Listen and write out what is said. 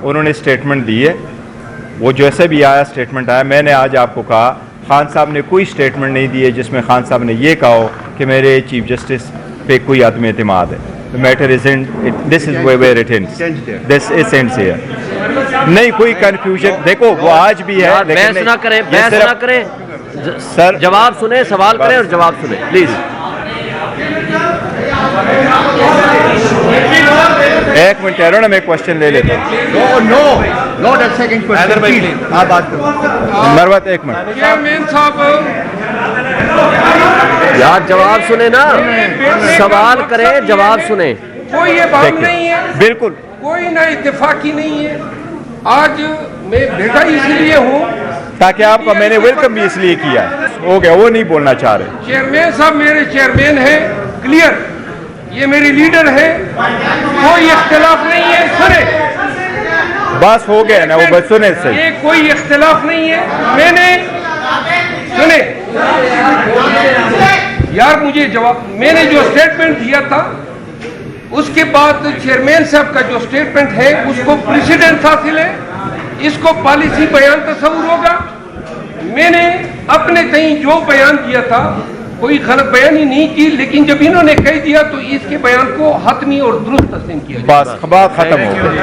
उन्होंने स्टेटमेंट दी है, वो जैसे भी आया स्टेटमेंट आया। मैंने आज आपको कहा खान साहब ने कोई स्टेटमेंट नहीं दी है जिसमें खान साहब ने ये कहा हो कि मेरे चीफ जस्टिस पे कोई आदमी एतमाद है। The matter is in this is where it ends, this is ends here. नहीं कोई कंफ्यूजन, देखो वो आज भी है, बहस ना करें, बहस ना करें सर, जवाब सुने, सवाल करें और जवाब सुने प्लीज। एक मिनट कह रहा हूँ ना, मैं क्वेश्चन ले लेता हूँ। आप बात करो मरवत, एक मिनट यार जवाब सुने ना, सवाल करें जवाब सुने। कोई ये बात नहीं है, बिल्कुल कोई ना इत्तेफाकी नहीं है। आज मैं बेटा इसलिए हूँ ताकि आपका मैंने वेलकम भी इसलिए किया है। हो गया, वो नहीं बोलना चाह रहे। चेयरमैन साहब मेरे चेयरमैन है, क्लियर, ये मेरे लीडर है, कोई इख्तिलाफ नहीं है। सुने, बस हो गया ना, वो बस सुने सही। ये कोई इख्तिलाफ नहीं है। मैंने सुने यार, मुझे जवाब, मैंने जो स्टेटमेंट दिया था उसके बाद चेयरमैन साहब का जो स्टेटमेंट है उसको प्रेसिडेंट हासिल है, इसको पॉलिसी बयान तस्वुर होगा। मैंने अपने कहीं जो बयान दिया था कोई गलत बयानी नहीं की, लेकिन जब इन्होंने कह दिया तो इसके बयान को हतमी और दुरुस्त तस्लीम किया। बस बात खत्म हो गई।